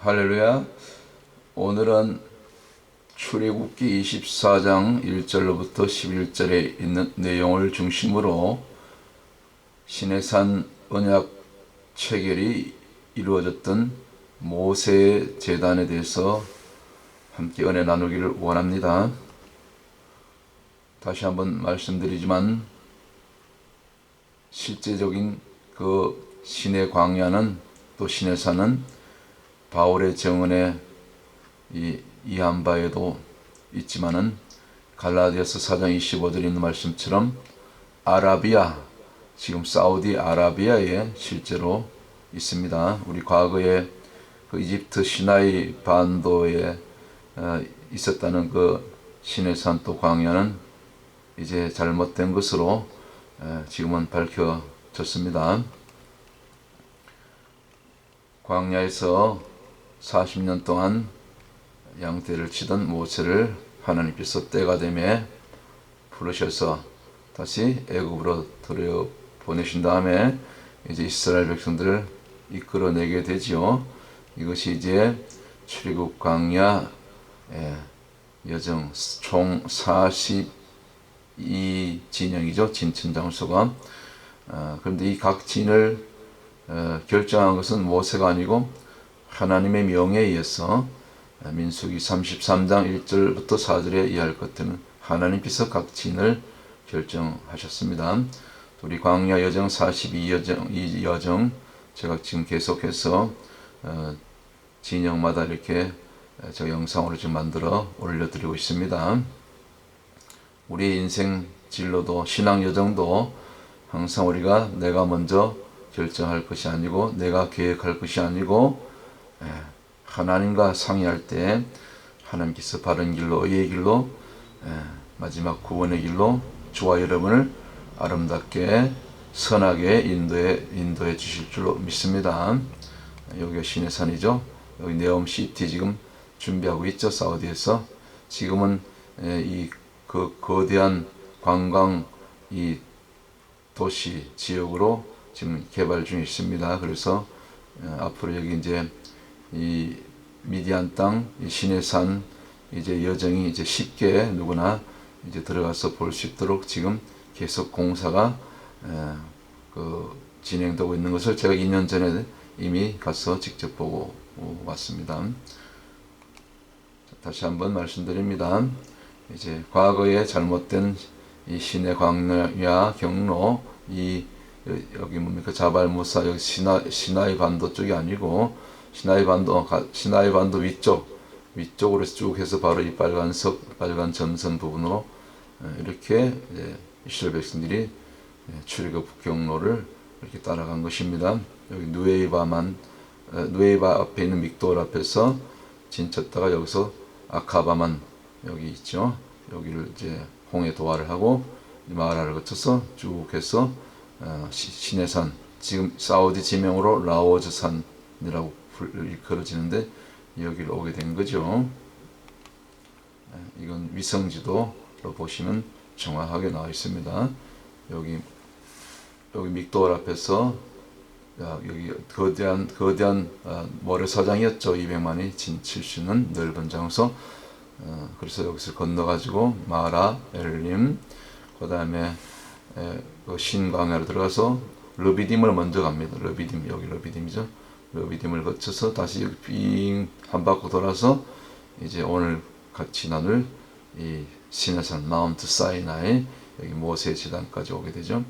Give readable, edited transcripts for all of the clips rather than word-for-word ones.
할렐루야. 오늘은 출애굽기 24장 1절로부터 11절에 있는 내용을 중심으로 시내산 언약 체결이 이루어졌던 모세 제단에 대해서 함께 은혜 나누기를 원합니다. 다시 한번 말씀드리지만 실제적인 그 시내 광야는 또 시내산은 바울의 증언에 이한 바에도 있지만은 갈라디아서 4장 25절에 있는 말씀처럼 아라비아, 지금 사우디 아라비아에 실제로 있습니다. 우리 과거에 그 이집트 시나이 반도에 있었다는 그 시내산 또 광야는 이제 잘못된 것으로 지금은 밝혀졌습니다. 광야에서 40년 동안 양떼를 치던 모세를 하나님께서 때가 되매 부르셔서 다시 애굽으로 들여 보내신 다음에 이제 이스라엘 백성들을 이끌어내게 되지요. 이것이 이제 출애굽 광야 여정 총 42진영이죠. 진천 장소가. 그런데 이 각 진을 결정한 것은 모세가 아니고 하나님의 명에 의해서 민수기 33장 1절부터 4절에 이해할 것들은 하나님께서 각 진을 결정하셨습니다. 우리 광야 여정 42여정 이 여정 제가 지금 계속해서 진영마다 이렇게 제가 영상으로 지금 만들어 올려드리고 있습니다. 우리 인생 진로도 신앙 여정도 항상 우리가 내가 먼저 결정할 것이 아니고 내가 계획할 것이 아니고 하나님과 상의할 때 하나님께서 바른 길로 의의 길로 마지막 구원의 길로 저와 여러분을 아름답게 선하게 인도해 주실 줄로 믿습니다. 여기가 시내산이죠. 여기 네옴시티 지금 준비하고 있죠. 사우디에서 지금은 이 그 거대한 관광 이 도시 지역으로 지금 개발 중에 있습니다. 그래서 앞으로 여기 이제 이 미디안 땅, 이 시내산 이제 여정이 이제 쉽게 누구나 이제 들어가서 볼 수 있도록 지금 계속 공사가 진행되고 있는 것을 제가 2년 전에 이미 가서 직접 보고 왔습니다. 다시 한번 말씀드립니다. 이제 과거에 잘못된 이 시내 광야 경로 여기 뭡니까 자발무사 여기 시나이 반도 쪽이 아니고 시나이 반도 위쪽으로 쭉 해서 바로 이 빨간 전선 부분으로 이렇게 이스라엘 백성들이 출애굽 경로를 이렇게 따라간 것입니다. 여기 누에바 앞에 있는 믹돌 앞에서 진쳤다가 여기서 아카바만 여기 있죠. 여기를 이제 홍해 도하를 하고 마라를 거쳐서 쭉 해서 시내산, 지금 사우디 지명으로 라오즈산이라고 일컬어지는데 여기를 오게 된 거죠. 이건 위성지도로 보시면 정확하게 나와 있습니다. 여기 믹도어 앞에서 여기 거대한 모래사장이었죠. 200만이 진칠 수 있는 넓은 장소. 그래서 여기서 건너가지고 마라, 엘림, 그 다음에 신광야로 들어가서 르비딤을 먼저 갑니다. 르비딤, 여기 르비딤이죠. 르비딤을 거쳐서 다시 빙 한 바퀴 돌아서 이제 오늘 같이 나눌 이 시내산 마운트 사이나이 여기 모세 제단까지 오게 되죠.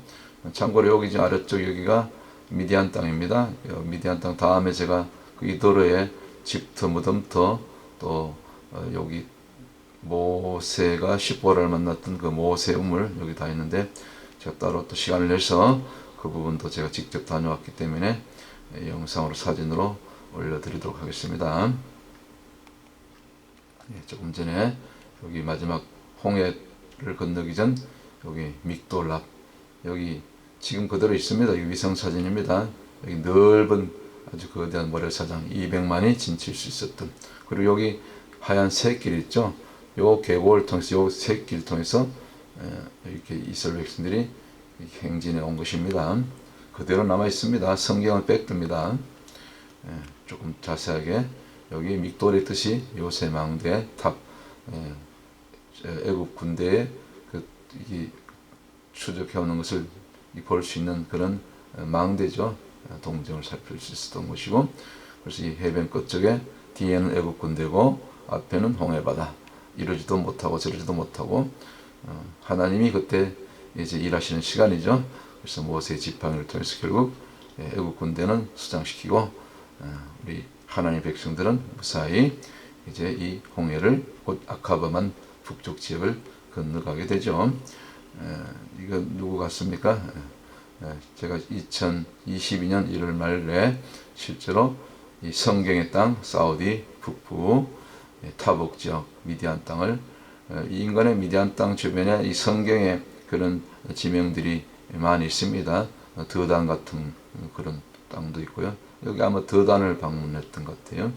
참고로 여기 이제 아래쪽 여기가 미디안 땅입니다. 미디안 땅 다음에 제가 그 이도르의 집터 무덤터 또 여기 모세가 시보라를 만났던 그 모세 우물 여기 다 있는데 제가 따로 또 시간을 내서 그 부분도 제가 직접 다녀왔기 때문에 영상으로 사진으로 올려드리도록 하겠습니다. 조금 전에 여기 마지막 홍해를 건너기 전 여기 믹돌랍 여기 지금 그대로 있습니다. 이 위성 사진입니다. 여기 넓은 아주 거대한 모래사장 200만이 진칠 수 있었던 그리고 여기 하얀 샛길 있죠. 요 계곡을 통해서 요 샛길 통해서 이렇게 이스라엘 백성들이 행진해 온 것입니다. 그대로 남아 있습니다. 성경을 빽듭니다. 조금 자세하게 여기 믹돌의 뜻이 요새 망대 탑, 애국 군대의 이 추적해 오는 것을 볼 수 있는 그런 망대죠. 동정을 살필 수 있었던 곳이고, 그래서 이 해변 끝쪽에 뒤에는 애국 군대고 앞에는 홍해바다. 이러지도 못하고 저러지도 못하고 하나님이 그때 이제 일하시는 시간이죠. 그래서 모세의 지팡이를 통해서 결국 애국 군대는 수장시키고 우리 하나님 백성들은 무사히 이제 이 홍해를 곧 아카바만 북쪽 지역을 건너가게 되죠. 이거 누구 같습니까? 제가 2022년 1월 말에 실제로 이 성경의 땅 사우디 북부 타복 지역 미디안 땅을 이 인간의 미디안 땅 주변에 이 성경의 그런 지명들이 많이 있습니다. 드단 같은 그런 땅도 있고요. 여기 아마 드단을 방문했던 것 같아요.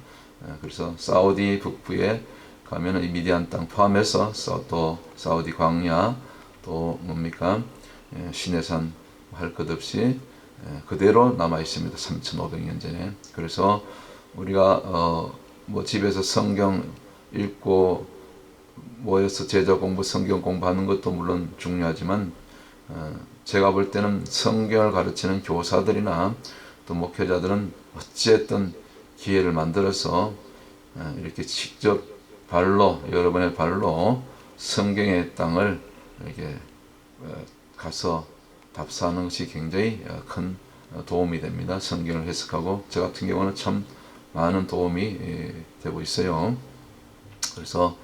그래서 사우디 북부에 가면은 이 미디안 땅 포함해서 또 사우디 광야 또 뭡니까 시내산 할 것 없이 그대로 남아 있습니다. 3,500년 전에. 그래서 우리가 뭐 집에서 성경 읽고 모여서 제자 공부, 성경 공부하는 것도 물론 중요하지만 제가 볼 때는 성경을 가르치는 교사들이나 또 목회자들은 어찌했든 기회를 만들어서 이렇게 직접 발로 여러분의 발로 성경의 땅을 이렇게 가서 답사하는 것이 굉장히 큰 도움이 됩니다. 성경을 해석하고 저 같은 경우는 참 많은 도움이 되고 있어요. 그래서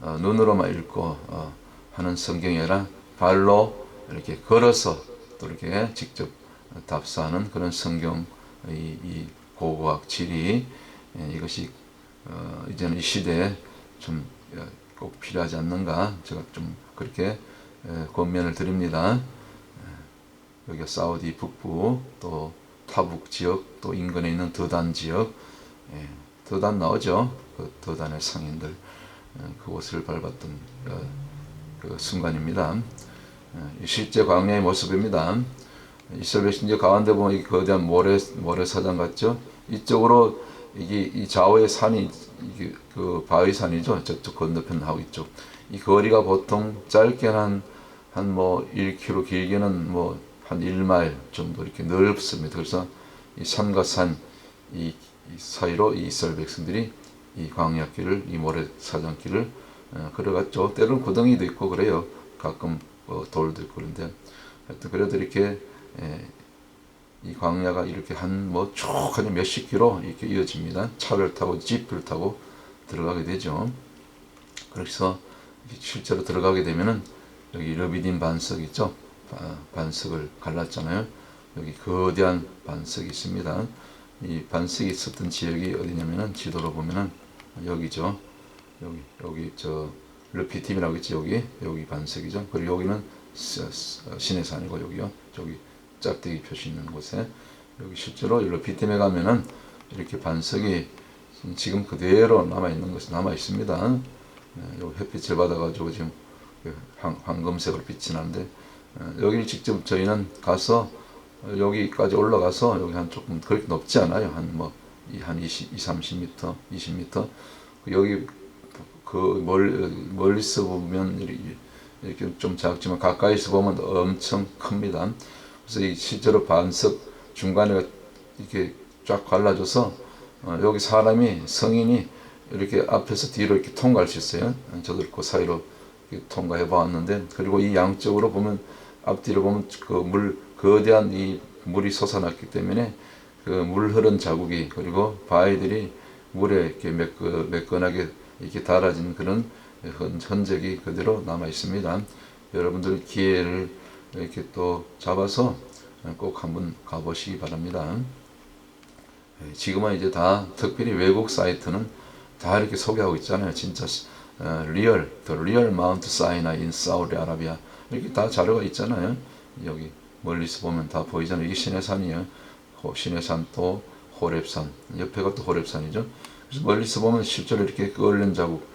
눈으로만 읽고 하는 성경이 아니라 발로 이렇게 걸어서 또 이렇게 직접 답사하는 그런 성경 이 고고학 지리 이것이 이제는 이 시대에 좀 꼭 필요하지 않는가 제가 좀 그렇게 권면을 드립니다. 여기가 사우디 북부 또 타북 지역 또 인근에 있는 드단 지역 드단 나오죠. 그 드단의 상인들 그곳을 밟았던 그 순간입니다. 실제 광야의 모습입니다. 이스라엘 백성들 가운데 보면 이 거대한 모래사장 같죠. 이쪽으로 이 좌우의 산이 이게 그 바위산이죠. 저쪽 건너편 하고 이쪽 이 거리가 보통 짧게는 한 뭐 1km 길게는 뭐 한 1마일 정도 이렇게 넓습니다. 그래서 이 산과 산 이 사이로 이 이스라엘 백성들이 이 광야길을 이 모래사장길을 걸어갔죠. 때로는 구덩이도 있고 그래요. 가끔 돌도 있고 그런데 하여튼 그래도 이렇게 이 광야가 이렇게 한 쭉 한 몇십 킬로 이렇게 이어집니다. 차를 타고 지프를 타고 들어가게 되죠. 그래서 실제로 들어가게 되면은 여기 르비딘 반석 있죠. 반석을 갈랐잖아요. 여기 거대한 반석이 있습니다. 이 반석이 있었던 지역이 어디냐면은 지도로 보면은 여기죠. 여기 저 르피팀이라고 있지 여기 반석이죠. 그리고 여기는 시내산이고 여기요. 저기 짝대기 표시 있는 곳에 여기 실제로 르피팀에 가면은 이렇게 반석이 지금 그대로 남아 있는 것이 남아 있습니다. 여기 햇빛을 받아가지고 지금 황금색으로 빛이 나는데 여기 직접 저희는 가서 여기까지 올라가서 여기 한 조금 그렇게 높지 않아요. 한 20, 30m, 20m. 여기 멀리서 보면 이렇게 좀 작지만 가까이서 보면 엄청 큽니다. 그래서 이 실제로 반석 중간에 이렇게 쫙 갈라져서 여기 성인이 이렇게 앞에서 뒤로 이렇게 통과할 수 있어요. 저도 그 사이로 통과해 봤는데 그리고 이 양쪽으로 보면 앞뒤로 보면 거대한 이 물이 솟아났기 때문에 그 물 흐른 자국이 그리고 바위들이 물에 이렇게 매끈하게 이렇게 달아진 그런 흔적이 그대로 남아 있습니다. 여러분들 기회를 이렇게 또 잡아서 꼭 한번 가보시기 바랍니다. 지금은 이제 다 특별히 외국 사이트는 다 이렇게 소개하고 있잖아요. 진짜 The Real Mount Sinai in Saudi Arabia 이렇게 다 자료가 있잖아요. 여기 멀리서 보면 다 보이잖아요. 이게 시내산이에요. 시내산 또 호렙산 옆에가 또 호렙산이죠. 그래서 멀리서 보면 실제로 이렇게 끓는 자국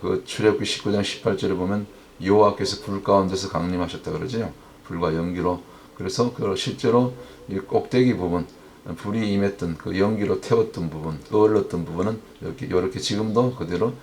그 출애굽기 19장 18절에 보면 여호와께서 불 가운데서 강림하셨다 그러죠. 불과 연기로. 그래서 그 실제로 이 꼭대기 부분 불이 임했던 그 연기로 태웠던 부분, 얼었던 부분은 이렇게 지금도 그대로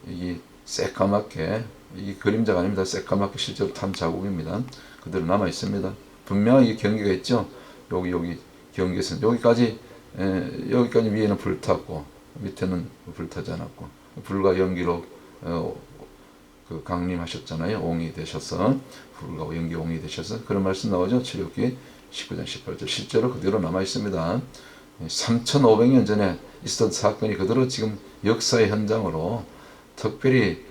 이 새까맣게, 이 그림자가 아닙니다. 새까맣게 실제로 탄 자국입니다. 그대로 남아 있습니다. 분명히 경계가 있죠. 여기 경계선 여기까지 위에는 불탔고 밑에는 불타지 않았고 불과 연기로 그 강림하셨잖아요. 옹이 되셔서 불과 연기 옹이 되셔서 그런 말씀 나오죠. 출애굽기 19장 18절 실제로 그대로 남아 있습니다. 3,500년 전에 있었던 사건이 그대로 지금 역사의 현장으로 특별히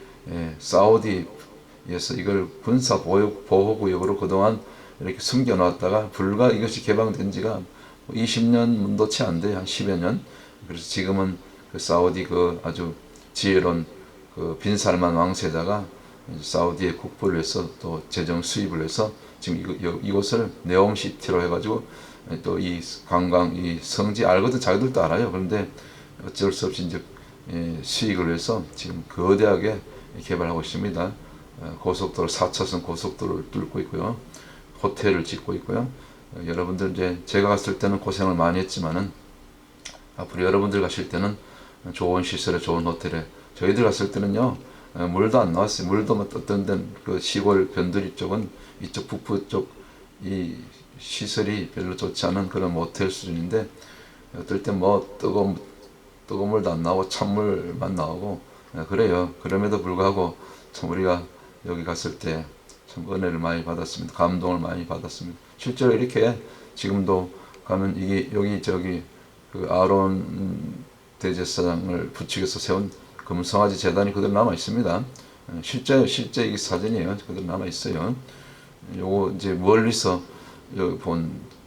사우디에서 이걸 군사 보호구역으로 그동안 이렇게 숨겨놨다가 불과 이것이 개방된 지가 20년도 채 안 돼요. 한 10여 년. 그래서 지금은 그 사우디 그 아주 지혜로운 그 빈살만 왕세자가 사우디에 국부를 해서 또 재정 수입을 해서 지금 이곳을 네옴시티로 해가지고 또 이 관광 이 성지 알거든. 자기들도 알아요. 그런데 어쩔 수 없이 이제 수익을 해서 지금 거대하게 개발하고 있습니다. 고속도로 4차선 고속도로를 뚫고 있고요. 호텔을 짓고 있고요. 여러분들 이제 제가 갔을 때는 고생을 많이 했지만은 앞으로 여러분들 가실 때는 좋은 시설에 좋은 호텔에 저희들 갔을 때는요 물도 안 나왔어요. 물도 어떤 데는 그 시골 변두리 쪽은 이쪽 북부 쪽 이 시설이 별로 좋지 않은 그런 모텔 수준인데 어떨 때 뭐 뜨거운 물도 안 나오고 찬물만 나오고 그래요. 그럼에도 불구하고 참 우리가 여기 갔을 때 참 은혜를 많이 받았습니다. 감동을 많이 받았습니다. 실제로 이렇게 지금도 가면 이게 여기 저기 그 아론 대제사장을 부축해서 세운 금송아지 제단이 그대로 남아 있습니다. 실제 이 사진이에요. 그대로 남아 있어요. 요거 이제 멀리서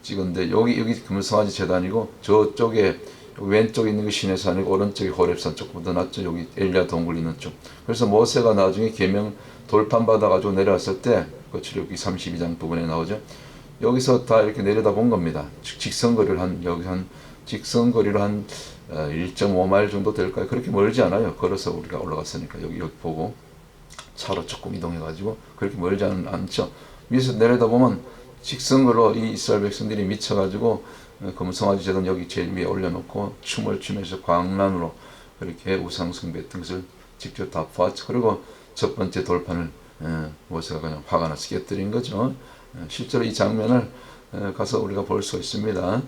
찍은데 여기 금송아지 제단이고 저쪽에 왼쪽에 있는 게 시내산이고 오른쪽이 호렙산 쪽보다 낫죠. 여기 엘리야 동굴 있는 쪽. 그래서 모세가 나중에 계명 돌판 받아가지고 내려왔을 때 그 출애굽기 32장 부분에 나오죠. 여기서 다 이렇게 내려다 본 겁니다. 직선거리를 직선거리로 한 1.5마일 정도 될까요? 그렇게 멀지 않아요. 걸어서 우리가 올라갔으니까 여기 보고 차로 조금 이동해가지고 그렇게 멀지 않죠. 위에서 내려다 보면 직선거로 이 이스라엘 백성들이 미쳐가지고 금송아지 제단 여기 제일 위에 올려놓고 춤을 추면서 광란으로 그렇게 우상숭배했던 것을 직접 다 보았죠. 그리고 첫 번째 돌판을 모세가 그냥 화가 나서 깨뜨린 거죠. 실제로 이 장면을 가서 우리가 볼 수 있습니다.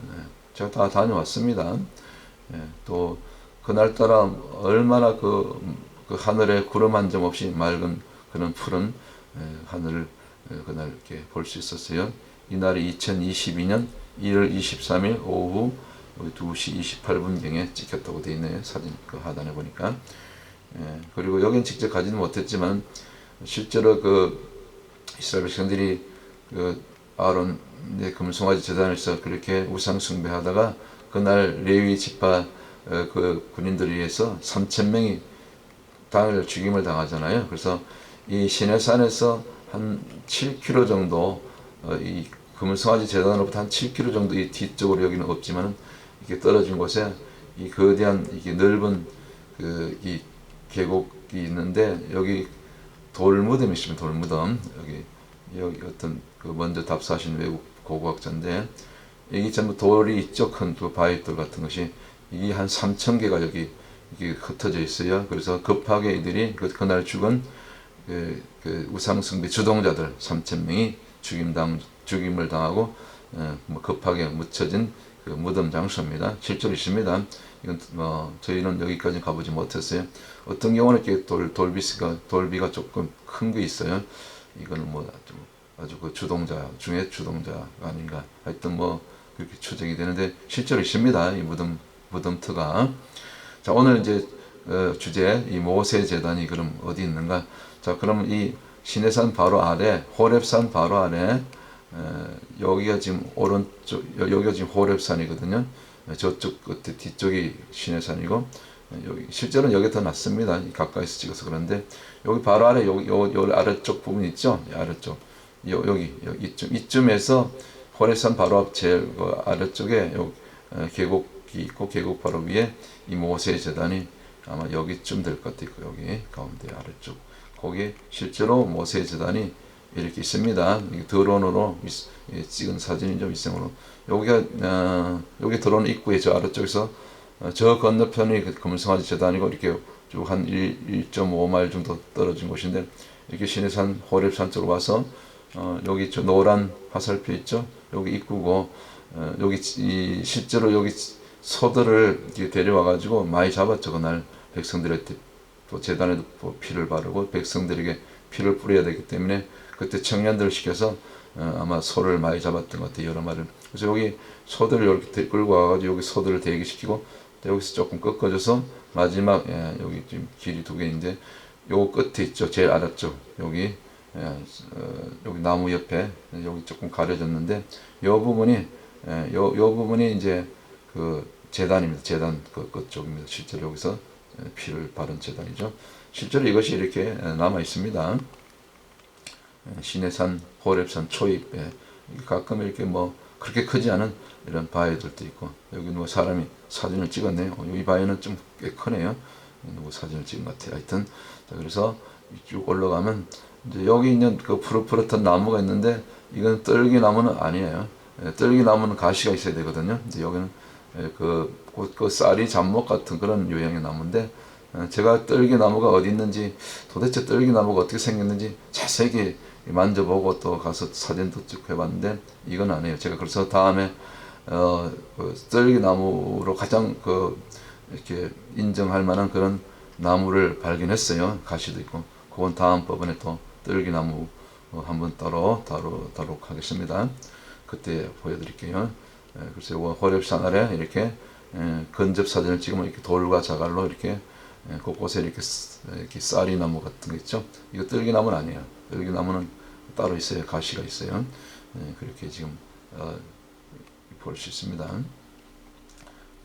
제가 다 다녀왔습니다. 또 그날따라 얼마나 그 하늘에 구름 한 점 없이 맑은 그런 푸른 하늘을 그날 이렇게 볼 수 있었어요. 이날이 2022년 1월 23일 오후 2시 28분경에 찍혔다고 되어 있네요. 사진 그 하단에 보니까. 그리고 여긴 직접 가지는 못했지만 실제로 그 이스라엘 백성들이 그 아론 금송아지 제단에서 그렇게 우상 숭배하다가 그날 레위 지파 그 군인들에 의해서 3,000명이 당일 죽임을 당하잖아요. 그래서 이 시내산에서 한 7km 정도 이 금송아지 제단으로부터 한 7km 정도 이 뒤쪽으로 여기는 없지만 이렇게 떨어진 곳에 이 거대한 이게 넓은 그 이 계곡이 있는데 여기 돌무덤이 있습니다. 돌무덤 여기 어떤 그 먼저 답사하신 외국 고고학자인데 여기 전부 돌이 있죠. 큰 그 바위돌 같은 것이 이게 한 3,000개가 여기 이게 흩어져 있어요. 그래서 급하게 이들이 그날 죽은 그 우상숭배 주동자들 3,000명이 죽임을 당하고 급하게 묻혀진 그 무덤 장소입니다. 실제로 있습니다. 이건 저희는 여기까지 가보지 못했어요. 어떤 경우는 이렇게 돌비가 조금 큰 게 있어요. 이거는 뭐 아주 그 주동자 중에 주동자가 아닌가. 하여튼 뭐 그렇게 추정이 되는데 실제로 있습니다. 이 무덤터가. 자, 오늘 이제 주제 이 모세 제단이 그럼 어디 있는가? 자, 그럼 이 시내산 바로 아래, 호렙산 바로 아래, 여기가 지금 오른쪽, 여기가 지금 호렙산이거든요. 저쪽 끝에 뒤쪽이 시내산이고, 여기 실제로는 여기 더 낫습니다. 가까이서 찍어서 그런데 여기 바로 아래, 여기 아래쪽 부분 있죠? 아래쪽, 여기 이쯤에서 호렙산 바로 앞 제일 아래쪽에 계곡이 있고 계곡 바로 위에 이 모세 제단이 아마 여기쯤 될 것 같아요. 여기 가운데 아래쪽. 거기 실제로 모세 제단이 이렇게 있습니다. 이게 드론으로 찍은 사진이죠. 위성으로. 여기가 여기 드론 입구에 저 아래쪽에서 저 건너편이 그 금성아지 재단이고 이렇게 쭉 한 1.5마일 정도 떨어진 곳인데 이렇게 시내산 호랩산 쪽으로 와서 여기 저 노란 화살표 있죠? 여기 입구고 여기 실제로 여기 소들을 데려와 가지고 많이 잡았죠. 그날 백성들한테 또 재단에도 피를 바르고 백성들에게 피를 뿌려야 되기 때문에 그때 청년들을 시켜서 아마 소를 많이 잡았던 것 같아요. 여러 마리를. 그래서 여기 소들을 이렇게 끌고 와가지고 여기 소들을 대기시키고 여기서 조금 꺾어져서 마지막 여기 지금 길이 두 개인데 요 끝에 있죠. 제일 아래쪽 여기 여기 나무 옆에 여기 조금 가려졌는데 요 부분이 요 부분이 이제 그 재단입니다. 재단 그 끝쪽입니다. 실제로 여기서 피를 바른 재단이죠. 실제로 이것이 이렇게 남아 있습니다. 시내산, 호랩산 초입에 가끔 이렇게 뭐 그렇게 크지 않은 이런 바위들도 있고 여기 누가 사람이 사진을 찍었네요. 이 바위는 좀 꽤 크네요. 누구 사진을 찍은 것 같아요. 하여튼 자, 그래서 쭉 올라가면 이제 여기 있는 그 푸릇푸릇한 나무가 있는데 이건 뜰기나무는 아니에요. 뜰기나무는 가시가 있어야 되거든요. 이제 여기는 그 쌀이 잡목 같은 그런 유형의 나무인데 제가 뜰기나무가 어디 있는지 도대체 뜰기나무가 어떻게 생겼는지 자세히 만져보고 또 가서 사진도 찍고 해봤는데 이건 아니에요. 제가 그래서 다음에 그 뜰기나무로 가장 이렇게 인정할 만한 그런 나무를 발견했어요. 가시도 있고 그건 다음번에 또 뜰기나무 한번 따로 다루도록 하겠습니다. 그때 보여드릴게요. 그래서 호랩산 아래 이렇게 근접 사진을 찍으면 이렇게 돌과 자갈로 이렇게 곳곳에 이렇게 쌀이 나무 같은 거 있죠. 이거 뜰기나무는 아니에요. 뜰기나무는 따로 있어요. 가시가 있어요. 그렇게 지금 볼 수 있습니다.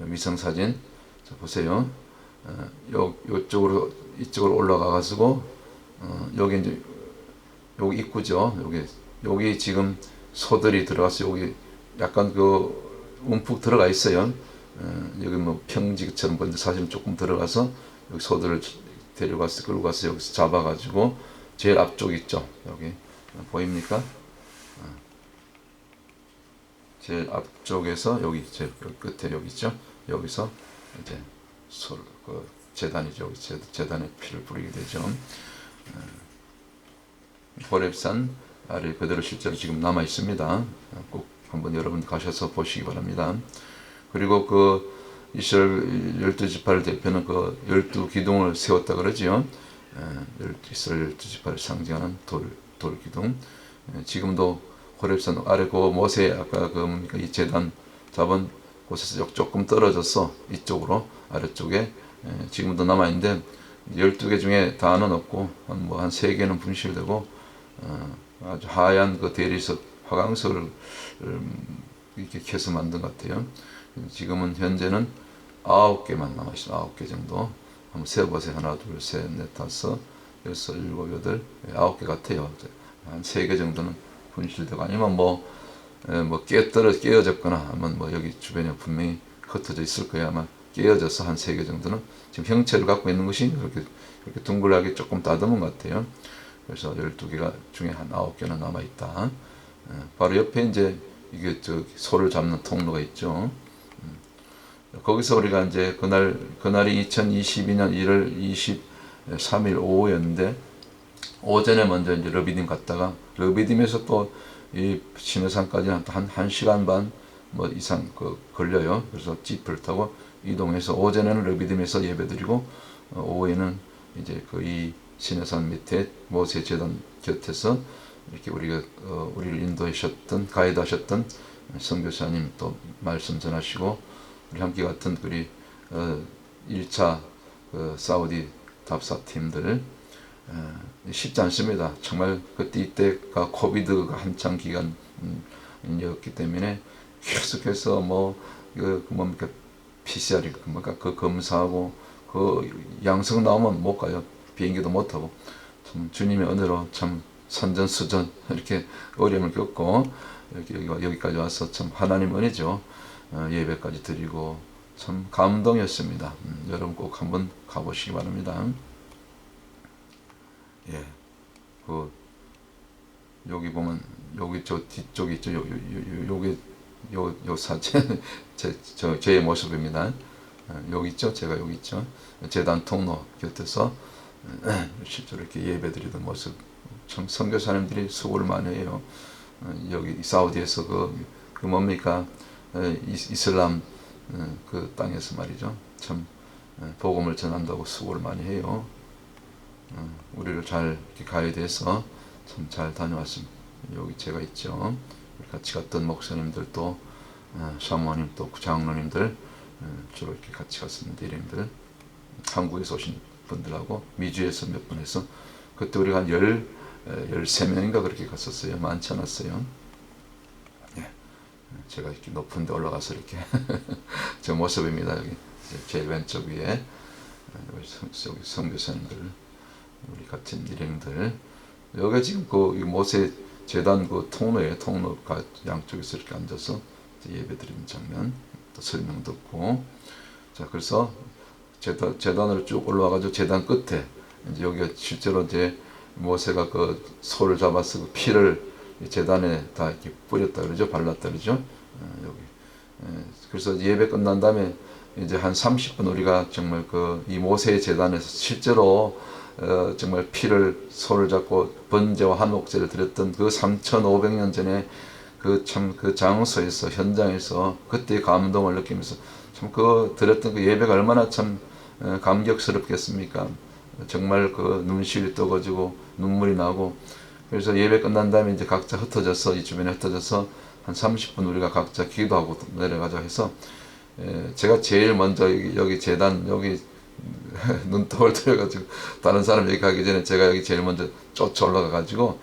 위성 사진 자, 보세요. 이쪽으로 올라가 가지고 여기 이제 여기 입구죠. 여기 지금 소들이 들어가서 여기 약간 움푹 들어가 있어요. 여기 뭐 평지처럼 보이는데 사실은 조금 들어가서 여기 소들을 데려가서 끌고 가서 여기서 잡아가지고 제일 앞쪽 있죠. 여기 보입니까? 제일 앞쪽에서 여기 제일 끝에 여기 있죠. 여기서 이제 재단이죠. 재단에 피를 뿌리게 되죠. 호랩산 아래 그대로 실제로 지금 남아 있습니다. 꼭 한번 여러분 가셔서 보시기 바랍니다. 그리고 이스라엘 12지파를 대표하는 12기둥을 세웠다 그러지요. 이스라엘 12지파를 상징하는 돌 기둥. 지금도 호랩산 아래 모세 아까 이 재단 잡은 곳에서 조금 떨어져서 이쪽으로 아래쪽에 지금도 남아 있는데 12개 중에 다는 없고 한 3개는 분실되고 아주 하얀 대리석 화강석을 이렇게 캐서 만든 것 같아요. 지금은 현재는 9개만 남아 있습니다. 9개 정도. 한번 세어보세요. 하나, 둘, 셋, 넷, 다섯, 여섯, 일곱, 여덟, 9개 같아요. 한 3개 정도는 분실되고 아니면 깨어졌거나 아니면 여기 주변에 분명히 흩어져 있을 거예요. 아마 깨어져서 한 3개 정도는 지금 형체를 갖고 있는 것이 이렇게 둥글하게 조금 다듬은 것 같아요. 그래서 12개가 중에 한 9개는 남아 있다. 바로 옆에 이제 이게 소를 잡는 통로가 있죠. 거기서 우리가 이제 그날이 2022년 1월 23일 오후였는데 오전에 먼저 이제 르비딤 갔다가 르비딤에서 또 이 시내산까지 한 1시간 반 이상 걸려요. 그래서 지프를 타고 이동해서 오전에는 르비딤에서 예배드리고 오후에는 이제 이 시내산 밑에 모세 제단 곁에서 이렇게 우리를 인도하셨던 가이드하셨던 선교사님 또 말씀 전하시고 우리 함께 같은 1차 사우디 답사팀들 쉽지 않습니다. 정말 이때가 코비드가 한창 기간이었기 때문에 계속해서 PCR 검사하고 양성 나오면 못 가요. 비행기도 못 타고 참 주님의 은혜로 참 선전수전 이렇게 어려움을 겪고 여기까지 와서 참 하나님 은혜죠. 예배까지 드리고 참 감동이었습니다. 여러분 꼭 한번 가보시기 바랍니다. 예, 여기 보면 여기 저 뒤쪽에 있죠. 요게 요 사진 저의 모습입니다. 여기 있죠. 제가 여기 있죠. 재단 통로 곁에서 실제로 이렇게 예배드리던 모습. 참 선교사님들이 수고를 많이 해요. 여기 사우디에서 그 뭡니까 이슬람 그 땅에서 말이죠. 참 복음을 전한다고 수고를 많이 해요. 우리를 잘 이렇게 가이드해서 참 잘 다녀왔습니다. 여기 제가 있죠. 같이 갔던 목사님들도 사모님 또 장로님들 주로 이렇게 같이 갔습니다. 일행들 한국에서 오신 분들하고 미주에서 몇 분 해서 그때 우리가 한 13명인가 그렇게 갔었어요. 많지 않았어요. 예. 제가 이렇게 높은 데 올라가서 이렇게 저 모습입니다. 여기 제일 왼쪽 위에 여기 선교사님들 우리 같은 일행들 여기가 지금 그 모세 재단 그 통로에 통로가 양쪽에서 이렇게 앉아서 예배드리는 장면 또 설명 듣고 자 그래서 재단으로 쭉 올라와가지고 재단 끝에 이제 여기가 실제로 이제 모세가 그 소를 잡아서 그 피를 재단에 다 이렇게 뿌렸다 그러죠. 발랐다 그러죠. 여기. 그래서 예배 끝난 다음에 이제 한 30분 우리가 정말 이 모세의 재단에서 실제로 정말 피를 소를 잡고 번제와 한옥제를 드렸던 그 3,500년 전에 그 장소에서 현장에서 그때의 감동을 느끼면서 참 드렸던 그 예배가 얼마나 참 감격스럽겠습니까? 정말 눈시울이 떠가지고 눈물이 나고 그래서 예배 끝난 다음에 이제 각자 흩어져서 이 주변에 흩어져서 한 30분 우리가 각자 기도하고 내려가자 해서 제가 제일 먼저 여기 재단 여기 눈독을 들여가지고 다른 사람 여기 가기 전에 제가 여기 제일 먼저 쫓아 올라가가지고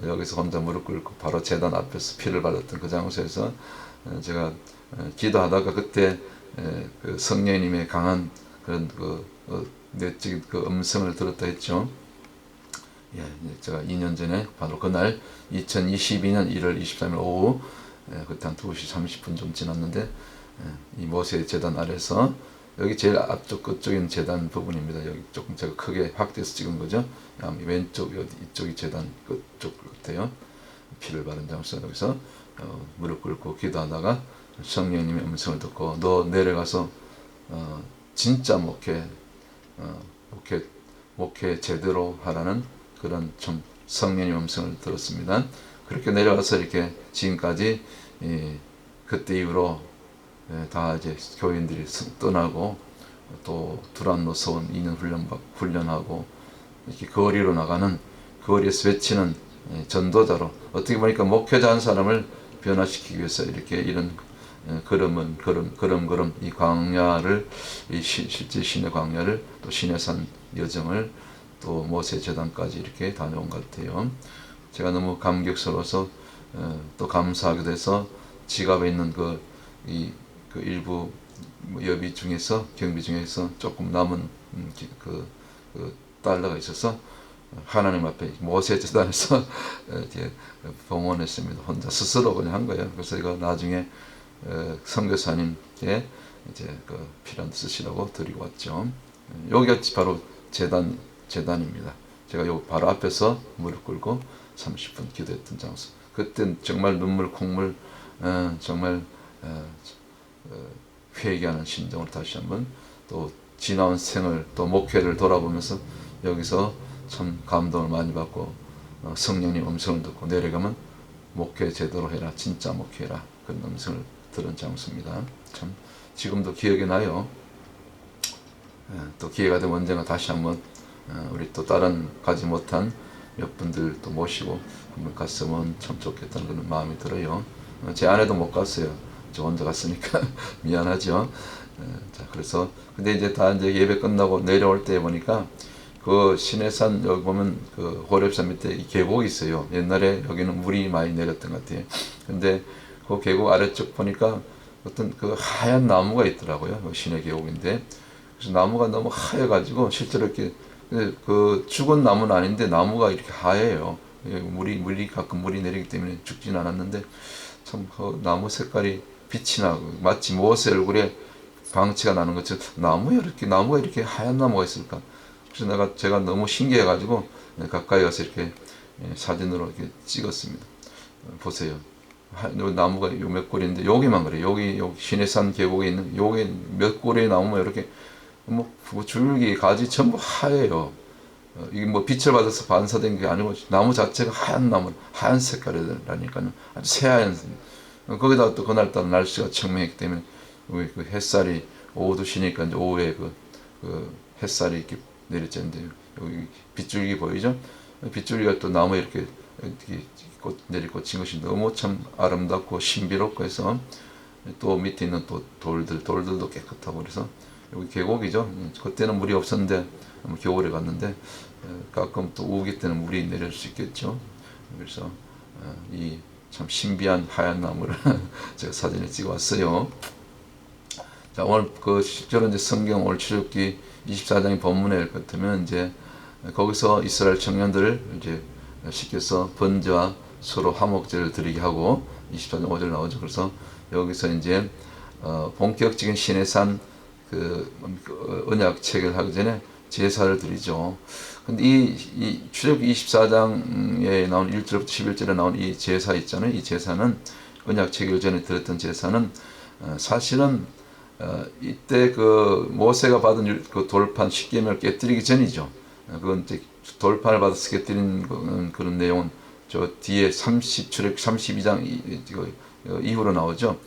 여기서 혼자 무릎 꿇고 바로 재단 앞에서 피를 발랐던 그 장소에서 제가 기도하다가 그때 그 성령님의 강한 그런 내적인 그 음성을 들었다 했죠. 예, 제가 2년 전에 바로 그날 2022년 1월 23일 오후 그때 한 2시 30분 좀 지났는데 이 모세 재단 아래서 여기 제일 앞쪽 끝쪽인 재단 부분입니다. 여기 조금 제가 크게 확대해서 찍은 거죠. 왼쪽 이쪽이 재단 끝쪽 같아요. 피를 바른 장소 여기서 무릎 꿇고 기도하다가 성령님의 음성을 듣고 너 내려가서 진짜 목회 제대로 하라는 그런 좀 성령의 음성을 들었습니다. 그렇게 내려가서 이렇게 지금까지 그때 이후로 다 이제 교인들이 떠나고 또 두란노 서원 2년 훈련하고 이렇게 거리로 나가는 거리에서 외치는 전도자로 어떻게 보니까 목회자 한 사람을 변화시키기 위해서 이렇게 이런 걸음 이 광야를 실제 신의 광야를 또 시내산 여정을 또 모세 재단까지 이렇게 다녀온 것 같아요. 제가 너무 감격스러워서 또 감사하게 돼서 지갑에 있는 그 일부 여비 중에서 경비 중에서 조금 남은 달러가 있어서 하나님 앞에 모세 재단에서 이제 봉헌했습니다. 혼자 스스로 그냥 한 거예요. 그래서 이거 나중에 선교사님께 이제 필요한 데 쓰시라고 드리고 왔죠. 여기가 바로 재단입니다. 제가 요 바로 앞에서 무릎 꿇고 30분 기도했던 장소. 그땐 정말 눈물 콧물 정말 회개하는 심정으로 다시 한번 또 지나온 생을 또 목회를 돌아보면서 여기서 참 감동을 많이 받고 성령님 음성을 듣고 내려가면 목회 제대로 해라 진짜 목회해라 그런 음성을 들은 장소입니다. 참 지금도 기억이 나요. 또 기회가 되면 언젠가 다시 한번 우리 또 다른 가지 못한 몇 분들 또 모시고 한번 갔으면 참 좋겠다는 그런 마음이 들어요. 제 아내도 못 갔어요. 저 혼자 갔으니까 미안하죠. 자 그래서 근데 이제 다 이제 예배 끝나고 내려올 때 보니까 그 시내산 여기 보면 그 호렙산 밑에 계곡이 있어요. 옛날에 여기는 물이 많이 내렸던 것 같아요. 근데 그 계곡 아래쪽 보니까 어떤 그 하얀 나무가 있더라고요. 그 시내 계곡인데 그래서 나무가 너무 하얘가지고 실제로 이렇게 그 죽은 나무는 아닌데 나무가 이렇게 하얘요. 물이 가끔 물이 내리기 때문에 죽진 않았는데 참 그 나무 색깔이 빛이 나고 마치 모세 얼굴에 광채가 나는 것처럼 나무가 이렇게 하얀 나무가 있을까? 그래서 제가 너무 신기해가지고 가까이 가서 이렇게 사진으로 이렇게 찍었습니다. 보세요. 요 나무가 요 몇 고리인데 여기만 그래. 여기 시내산 계곡에 있는 여기 몇 고리의 나무만 이렇게 뭐 줄기 가지 전부 하얘요. 이게 뭐 빛을 받아서 반사된 게 아니고 나무 자체가 하얀 나무, 하얀 색깔이라니까요. 아주 새하얀. 거기다 또 그날따라 날씨가 청명했기 때문에 그 햇살이 오후도 쉬니까 이제 오후에 그 햇살이 이렇게 내리쬐는데 여기 빗줄기 보이죠? 빗줄기가 또 나무에 이렇게 내리꽂힌 것이 너무 참 아름답고 신비롭고 해서 또 밑에 있는 또 돌들도 깨끗하고 그래서 여기 계곡이죠. 그때는 물이 없었는데 겨울에 갔는데 가끔 또 우기 때는 물이 내릴 수 있겠죠. 그래서 이 참 신비한 하얀 나무를 제가 사진에 찍어 왔어요. 자, 오늘 그 실제로 이제 성경 오늘 출애굽기 24장의 본문에 같으면 이제 거기서 이스라엘 청년들을 이제 시켜서 번제와 서로 화목제를 드리게 하고 24장 5절 나오죠. 그래서 여기서 이제 본격적인 시내산 그 언약 체결하기 전에 제사를 드리죠. 근데 이 출애굽기 24장에 나온 1절부터 11절에 나온 이 제사 있잖아요. 이 제사는 언약 체결 전에 드렸던 제사는 사실은 이때 그 모세가 받은 그 돌판 십계명을 깨뜨리기 전이죠. 그건 이제 돌판을 받아서 깨뜨린 그런 내용은 저 뒤에 출애굽기 32장 이후로 나오죠.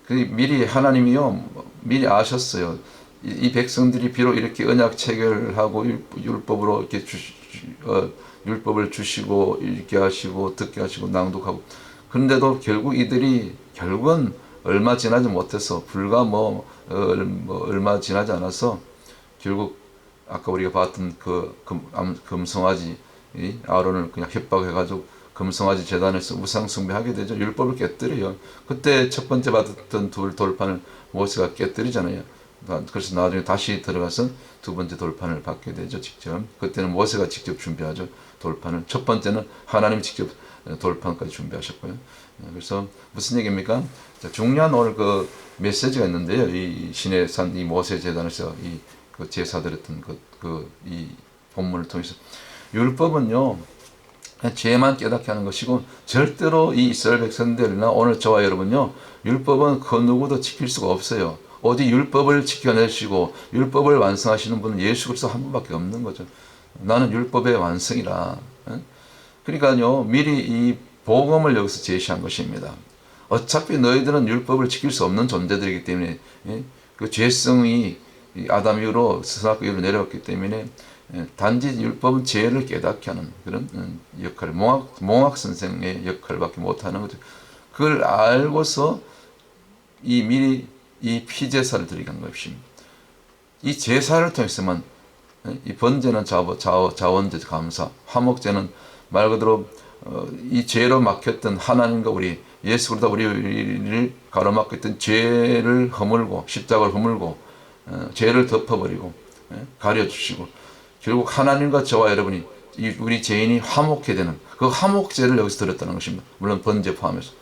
그 미리 하나님이요 미리 아셨어요. 이 백성들이 비록 이렇게 언약 체결하고 율법으로 이렇게 율법을 주시고 읽게 하시고 듣게 하시고 낭독하고 그런데도 결국은 얼마 지나지 못해서 불과 얼마 지나지 않아서 결국 아까 우리가 봤던 금송아지 아론을 그냥 협박해가지고 금송아지 제단에서 우상 숭배하게 되죠. 율법을 깨뜨려요. 그때 첫 번째 받았던 돌판을 모세가 깨뜨리잖아요. 그래서 나중에 다시 들어가서 두 번째 돌판을 받게 되죠. 직접 그때는 모세가 직접 준비하죠. 돌판을 첫 번째는 하나님이 직접 돌판까지 준비하셨고요. 그래서 무슨 얘기입니까? 자, 중요한 오늘 그 메시지가 있는데요. 이 시내산 이 모세 제단에서 그 제사드렸던 이 본문을 통해서 율법은요 죄만 깨닫게 하는 것이고 절대로 이 이스라엘 백성들이나 오늘 저와 여러분요 율법은 그 누구도 지킬 수가 없어요. 오직 율법을 지켜내시고 율법을 완성하시는 분은 예수 그리스도 한 분밖에 없는 거죠. 나는 율법의 완성이라. 그러니까요 미리 이 복음을 여기서 제시한 것입니다. 어차피 너희들은 율법을 지킬 수 없는 존재들이기 때문에 그 죄성이 아담 이후로 선악 이후로 내려왔기 때문에 단지 율법은 죄를 깨닫게 하는 그런 역할을 몽학 선생의 역할밖에 못하는 거죠. 그걸 알고서 미리 이 피제사를 드리게 한 것입니다. 이 제사를 통해서만 이 번제는 자원제 감사, 화목제는 말 그대로 이 죄로 막혔던 하나님과 우리 예수 그리스도 우리를 가로막고 있던 죄를 허물고 십자가를 허물고 죄를 덮어버리고 가려주시고 결국 하나님과 저와 여러분이 우리 죄인이 화목해 되는 그 화목제를 여기서 드렸다는 것입니다. 물론 번제 포함해서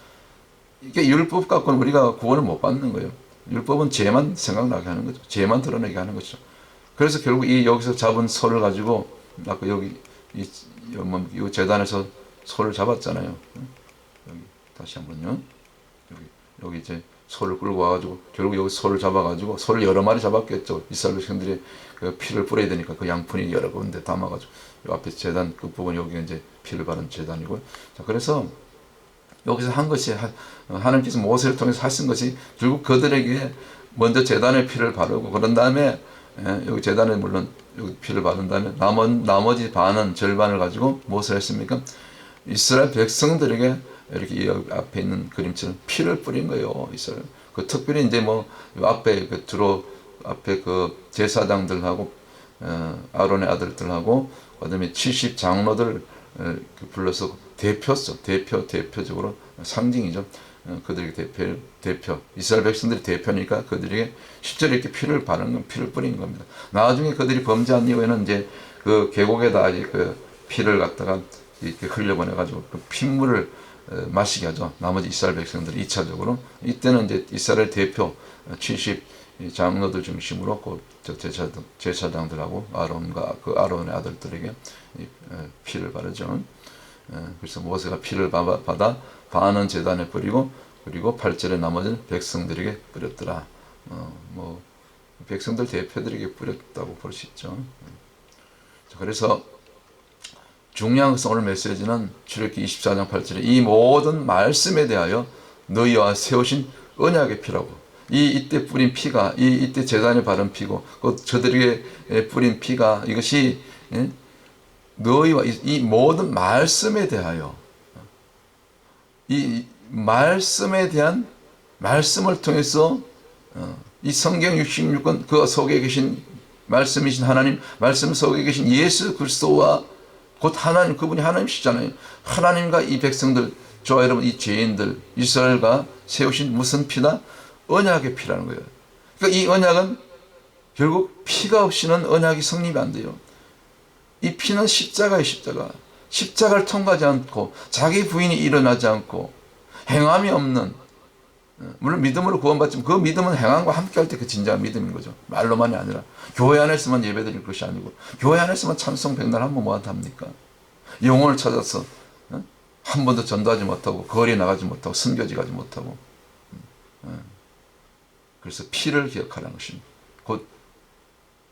이게 율법 갖고는 우리가 구원을 못 받는 거예요. 율법은 죄만 생각나게 하는 거죠. 죄만 드러내게 하는 거죠. 그래서 결국 여기서 잡은 소를 가지고 아까 여기 이 제단에서 소를 잡았잖아요. 여기 다시 한번요. 여기 이제 소를 끌고 와가지고 결국 여기 소를 잡아가지고 소를 여러 마리 잡았겠죠. 이스라엘 백성들이 그 피를 뿌려야 되니까 그 양푼이 여러 군데 담아가지고 요 앞에 제단 끝부분 여기 이제 피를 바른 제단이고요. 자 그래서 여기서 한 것이 하나님께서 모세를 통해서 하신 것이 결국 그들에게 먼저 제단에 피를 바르고 그런 다음에 여기 제단에 물론 여기 피를 바른 다음에 나머지 절반을 가지고 무엇을 했습니까? 이스라엘 백성들에게 이렇게 여기 앞에 있는 그림처럼 피를 뿌린 거예요. 이스라엘. 그 특별히 이제 앞에 주로 앞에 그 제사장들하고 아론의 아들들하고 그다음에 70 장로들 불러서 대표적으로 상징이죠. 그들에게 대표 이스라엘 백성들이 대표니까 그들에게 실제로 이렇게 피를 뿌린 겁니다. 나중에 그들이 범죄한 이후에는 이제 그 계곡에다 그 피를 갖다가 이렇게 흘려보내가지고 그 핏물을 마시게 하죠. 나머지 이스라엘 백성들이 2차적으로 이때는 이제 이스라엘 대표 70 장로들 중심으로 그 제사장들하고 아론과 그 아론의 아들들에게 피를 바르죠. 그래서 모세가 피를 받아 반은 제단에 뿌리고 그리고 8절에 나머지는 백성들에게 뿌렸더라. 뭐 백성들 대표들에게 뿌렸다고 볼 수 있죠. 그래서 중요한 것은 오늘 메시지는 출애굽기 24장 8절에 이 모든 말씀에 대하여 너희와 세우신 언약의 피라고. 이때 뿌린 피가 이때 제단에 바른 피고 저들에게 뿌린 피가 이것이 너희와 이 모든 말씀에 대하여 이 말씀에 대한 말씀을 통해서 이 성경 66권 그 속에 계신 말씀이신 하나님, 말씀 속에 계신 예수 그리스도와 곧 하나님, 그분이 하나님이시잖아요. 하나님과 이 백성들, 저와 여러분 이 죄인들 이스라엘과 세우신 무슨 피다? 언약의 피라는 거예요. 그러니까 이 언약은 결국 피가 없이는 언약이 성립이 안 돼요. 이 피는 십자가예요. 십자가를 통과하지 않고 자기 부인이 일어나지 않고 행함이 없는, 물론 믿음으로 구원받지만 그 믿음은 행함과 함께 할 때 그 진정한 믿음인 거죠. 말로만이 아니라 교회 안에서만 예배드릴 것이 아니고 교회 안에서만 찬송 백날 한번 뭐한테 합니까? 영혼을 찾아서 한 번도 전도하지 못하고 거리에 나가지 못하고 숨겨지 가지 못하고. 그래서 피를 기억하라는 것입니다. 곧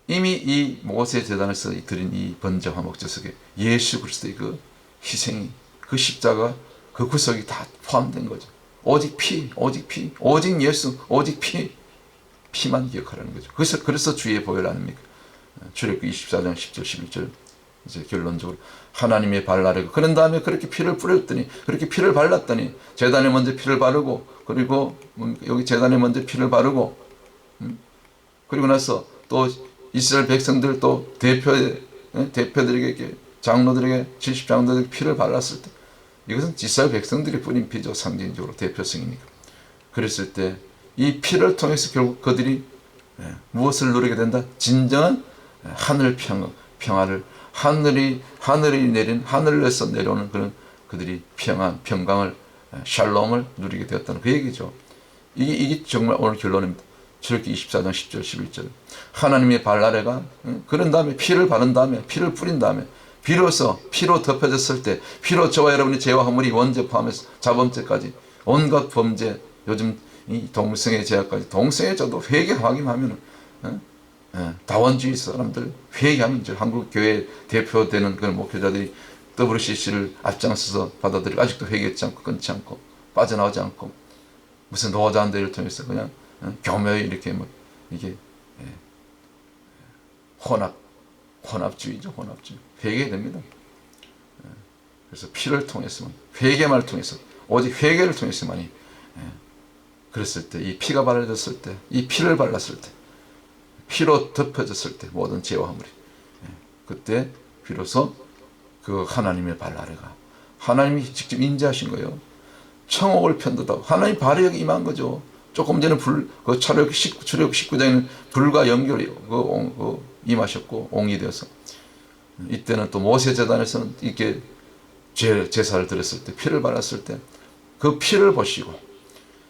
이미 이 모세 제단에서 드린 이 번제와 목제석에 예수 그리스도의 그 희생이, 그 십자가, 그 구속이 다 포함된 거죠. 오직 피, 오직 예수, 오직 피만 기억하라는 거죠. 그래서 주의 보혈 아닙니까? 출애굽기 24장 10절 11절 이제 결론적으로 하나님의 발 아래고, 그런 다음에 그렇게 피를 뿌렸더니, 그렇게 피를 발랐더니 제단에 먼저 피를 바르고, 그리고 여기 제단에 먼저 피를 바르고, 그리고 나서 또 이스라엘 백성들 또 대표들에게, 장로들에게, 70장로들에게 피를 발랐을 때, 이것은 이스라엘 백성들이 뿌린 피죠. 상징적으로 대표성이니까. 그랬을 때 이 피를 통해서 결국 그들이 무엇을 누리게 된다? 진정한 하늘 평화를, 하늘이 내린, 하늘에서 내려오는 그런 그들이 평강을, 샬롬을 누리게 되었다는 그 얘기죠. 이게 정말 오늘 결론입니다. 출애굽기 24장 10절 11절 하나님의 발 아래가, 그런 다음에 피를 바른 다음에, 피를 뿌린 다음에 비로소 피로 덮여졌을 때, 피로 저와 여러분의 죄와 허물이 원죄 포함해서 자범죄까지 온갖 범죄, 요즘 이 동성애 제약까지, 동성애 저도 회개하기만 하면 다원주의 사람들 회개하면, 한국 교회 대표되는 그런 목회자들이 WCC를 앞장서서 받아들이고 아직도 회개하지 않고 끊지 않고 빠져나오지 않고 무슨 노자한들을 통해서 그냥 교묘히 이렇게 뭐 이게 혼합주의죠. 혼합주의. 회개해야 됩니다. 그래서 피를 통해서만, 회개만을 통해서, 오직 회개를 통해서만이, 그랬을 때, 이 피가 발라졌을 때, 이 피를 발랐을 때, 피로 덮여졌을 때 모든 죄와 허물이, 그때 비로소 그 하나님의 발 아래가, 하나님이 직접 인자하신 거예요. 청옥을 편듯하고 하나님 발에 여기 임한 거죠. 조금 전에 출애굽 19장에는 불과 연결이 임하셨고 옹이 되어서, 이때는 또 모세 제단에서는 이렇게 제사를 드렸을 때, 피를 발랐을 때 그 피를 보시고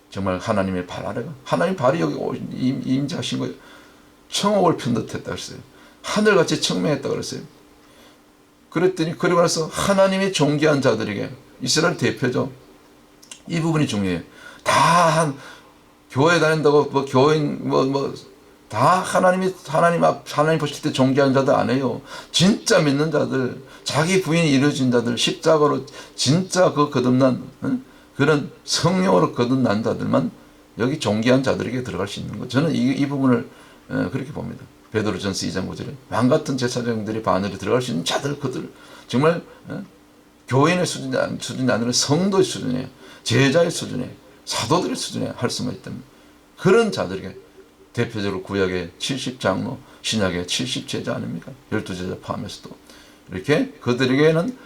정말 하나님의 발 아래가, 하나님 발이 여기 임재하신 거예요. 청옥을 편듯했다 그랬어요. 하늘같이 청명했다 그랬어요. 그랬더니 그리고 나서 하나님의 존귀한 자들에게, 이스라엘 대표죠. 이 부분이 중요해요. 다 교회 다닌다고 교인 다 하나님 보실 때 존귀한 자들 아니에요. 진짜 믿는 자들, 자기 부인이 이루어진 자들, 십자가로 진짜 그 거듭난, 그런 성령으로 거듭난 자들만 여기 존귀한 자들에게 들어갈 수 있는 거. 저는 이 부분을 그렇게 봅니다. 베드로전서 2장 9절에 왕같은 제사장들이 반열에 들어갈 수 있는 자들, 그들 정말 교인의 수준이 아니라 성도의 수준이에요. 제자의 수준이에요. 사도들의 수준에 할 수만 있다면, 그런 자들에게 대표적으로 구약의 70장로, 신약의 70제자 아닙니까? 12제자 포함해서도 이렇게 그들에게는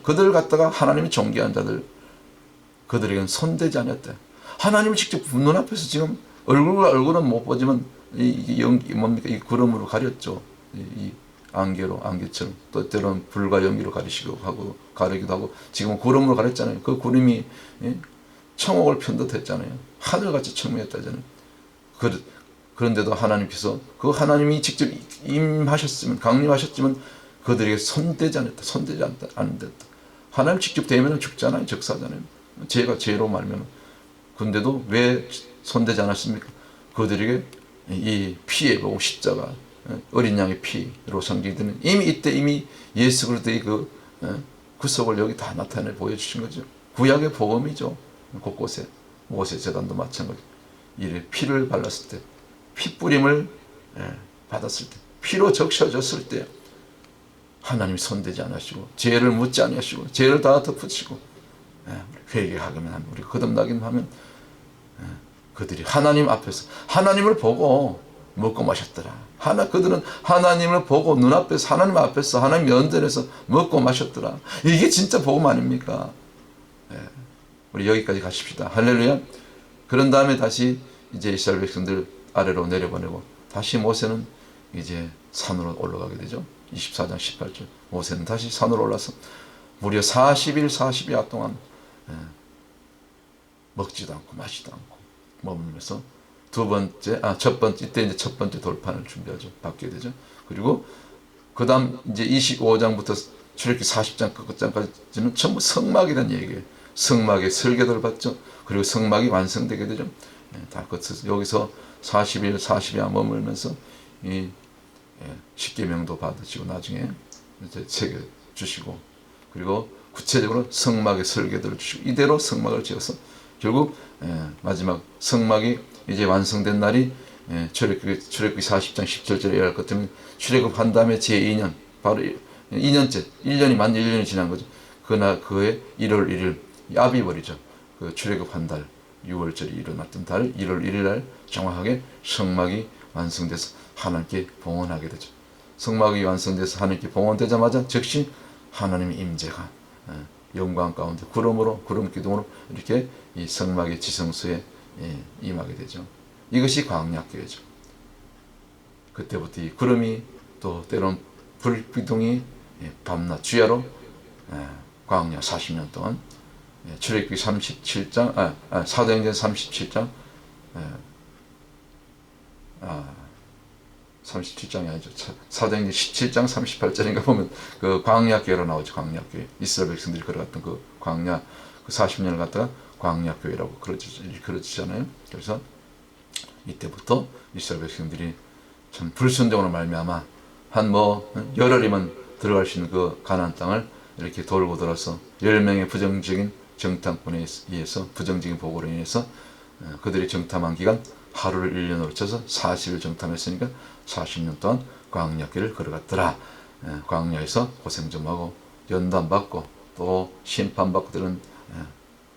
그들을 갖다가 하나님이 존귀한 자들, 그들에게는 손대지 않았다. 하나님을 직접 눈앞에서 지금 얼굴은 못 보지만 이 구름으로 가렸죠. 이 안개처럼, 또 때로는 불과 연기로 가리기도 하고, 지금은 구름으로 가렸잖아요. 그 구름이 청옥을 편듯했잖아요. 하늘같이 청명했다잖아요. 그런데도 하나님께서, 그 하나님이 직접 임하셨으면, 강림하셨지만 그들에게 손대지 않았다. 하나님 직접 대면 죽잖아요. 적사잖아요. 죄가 죄로 말면. 근데도 왜 손대지 않았습니까? 그들에게 이 피에 보고 십자가, 어린 양의 피로 상징되는, 이미 이때 이미 예수 그리스도의 그 구속을 여기 다 나타내 보여주신 거죠. 구약의 복음이죠. 곳곳에 모세 제단도 마찬가지. 이래 피를 발랐을 때, 피 뿌림을 받았을 때, 피로 적셔졌을 때 하나님이 손대지 않으시고 죄를 묻지 않으시고 죄를 다 덮으시고 회개하기만 하면, 우리 거듭나기만 하면 그들이 하나님 앞에서 하나님을 보고 먹고 마셨더라. 그들은 하나님을 보고 눈앞에서, 하나님 앞에서, 하나님 면전에서 먹고 마셨더라. 이게 진짜 복음 아닙니까? 우리 여기까지 가십시다. 할렐루야. 그런 다음에 다시 이제 이스라엘 백성들 아래로 내려보내고, 다시 모세는 이제 산으로 올라가게 되죠. 24장 18절. 모세는 다시 산으로 올라서 무려 40일 40야 동안 먹지도 않고 마시지도 않고 머물면서 첫 번째, 이때 이제 첫 번째 돌판을 준비하죠. 받게 되죠. 그리고 그 다음 이제 25장부터 출애굽기 40장 끝장까지는 전부 성막이라는 얘기예요. 성막의 설계도를 받죠. 그리고 성막이 완성되게 되죠. 다 여기서 40일 40야 머물면서 이 십계명도 받으시고 나중에 이제 새겨 주시고, 그리고 구체적으로 성막의 설계도를 주시고, 이대로 성막을 지어서 결국 마지막 성막이 이제 완성된 날이 출애굽기 40장 17절에 얘기할 것 때문에 출애굽한 다음에 제2년, 바로 2년째, 1년이 만 1년이 지난 거죠. 그날 그해 1월 1일 아비월이죠. 그 출애굽한 달 6월절이 일어났던 달 1월 1일 날 정확하게 성막이 완성돼서 하나님께 봉헌하게 되죠. 성막이 완성돼서 하나님께 봉헌되자마자 즉시 하나님의 임재가 영광 가운데 구름 기둥으로 이렇게 이 성막의 지성소에 임하게 되죠. 이것이 광야교회죠. 그때부터 이 구름이, 또 때론 불 기둥이 밤낮 주야로 광야 40년 동안, 출애굽기 37장, 사도행전 37장, 37장이 아니죠. 사도행전 17장 38절인가 보면 그 광야교회로 나오죠. 광야교회. 이스라엘 백성들이 걸어갔던 그 광야, 그 40년을 갖다가 광야교회라고 그러잖아요. 그래서 이때부터 이스라엘 백성들이 참 불순종으로 말미암아 한 열흘이면 들어갈 수 있는 그 가나안 땅을 이렇게 돌고 돌아서 10명의 부정적인 정탐꾼에 의해서, 부정적인 보고로 인해서 그들이 정탐한 기간 하루를 1년으로 쳐서 40일 정탐했으니까 40년 동안 광야길을 걸어갔더라. 광야에서 고생 좀 하고 연단받고 또 심판받고 들은,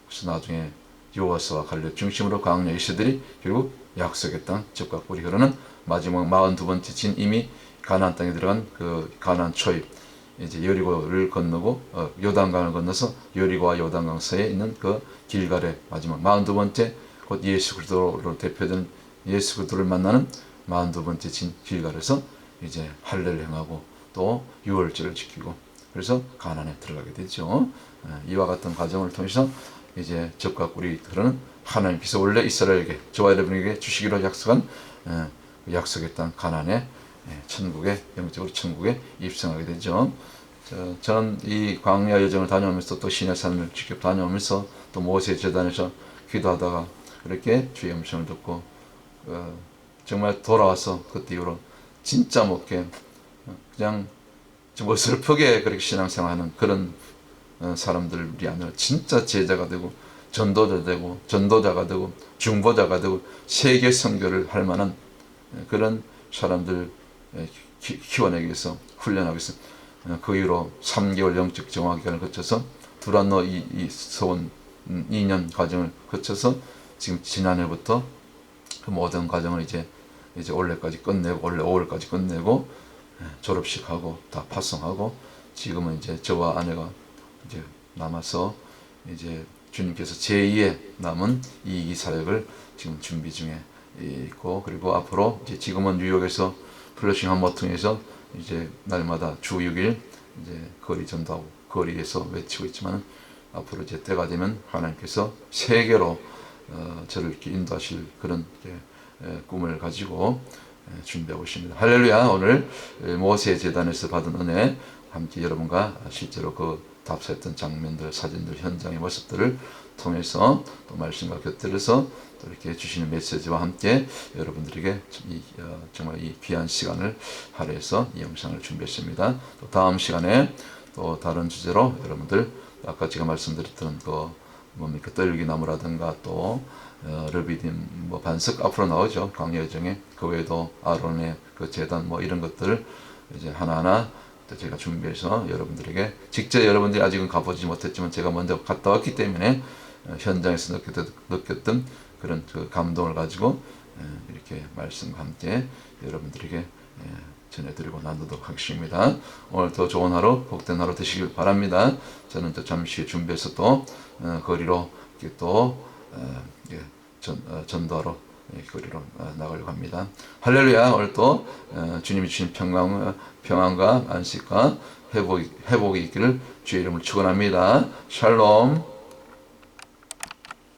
그래서 나중에 여호수아와 갈렙 중심으로 광야 이스들이 결국 약속의 땅, 적과 꿀이 흐르는 마지막 42번째 진, 이미 가나안 땅에 들어간 그 가나안 초입, 이제 여리고를 건너고 요단강을 건너서 여리고와 요단강 사이에 있는 그 길갈의 마지막 42번째, 곧 예수 그리스도로 대표되는 예수 그리스도를 만나는 42번째 진 길갈에서 이제 할례를 행하고 또 유월절을 지키고, 그래서 가나안에 들어가게 되죠. 이와 같은 과정을 통해서 이제 적과 꿀이 흐르는 하나님께서 원래 이스라엘에게, 저와 여러분에게 주시기로 약속한 약속의 땅 가나안의 천국에, 영적으로 천국에 입성하게 되죠. 저는 이 광야 여정을 다녀오면서 또 시내산을 직접 다녀오면서 또 모세 제단에서 기도하다가 이렇게 주의 음성을 듣고 정말 돌아와서 그때 이후로 진짜 못게 그냥 좀 슬프게 그렇게 신앙생활하는 그런 사람들이 아니라 진짜 제자가 되고 전도자가 되고 중보자가 되고 세계 선교를 할 만한 그런 사람들 키워내기 위해서 훈련하기 위해서 그 이후로 3개월 영적 정화 기간을 거쳐서 두란노 이 서원 2년 과정을 거쳐서 지금 지난해부터 그 모든 과정을 이제 올해까지 끝내고, 올해 5월까지 끝내고 졸업식하고 다 파송하고, 지금은 이제 저와 아내가 이제 남아서 이제 주님께서 제2의 남은 이기 사역을 지금 준비 중에 있고, 그리고 앞으로 이제 지금은 뉴욕에서 플러싱 한모퉁에서 이제 날마다 주 6일 이제 거리 전도하고 거리에서 외치고 있지만, 앞으로 이제 때가 되면 하나님께서 세계로 저를 이렇게 인도하실 그런 꿈을 가지고 준비하고 있습니다. 할렐루야. 오늘 모세 제단에서 받은 은혜 함께 여러분과 실제로 그 답사했던 장면들, 사진들, 현장의 모습들을 통해서 또 말씀과 곁들여서 또 이렇게 주시는 메시지와 함께 여러분들에게 정말 이 귀한 시간을 할애해서 이 영상을 준비했습니다. 또 다음 시간에 또 다른 주제로 여러분들 아까 제가 말씀드렸던 그 뭡니까 떨기나무라든가 또 르비딤 뭐 반석 앞으로 나오죠. 강의 여정에 그 외에도 아론의 그 제단 뭐 이런 것들을 이제 하나하나 또 제가 준비해서 여러분들에게 직접 여러분들이 아직은 가보지 못했지만 제가 먼저 갔다 왔기 때문에 현장에서 느꼈던 그런 그 감동을 가지고 이렇게 말씀과 함께 여러분들에게 전해드리고 나누도록 하겠습니다. 오늘 더 좋은 하루, 복된 하루 되시길 바랍니다. 저는 또 잠시 후에 준비해서 또 거리로 이렇게 또 전도하러 거리로 나가려고 합니다. 할렐루야. 오늘 또 주님이 주신 평안과 안식과 회복이 있기를 주의 이름을 축원합니다. 샬롬.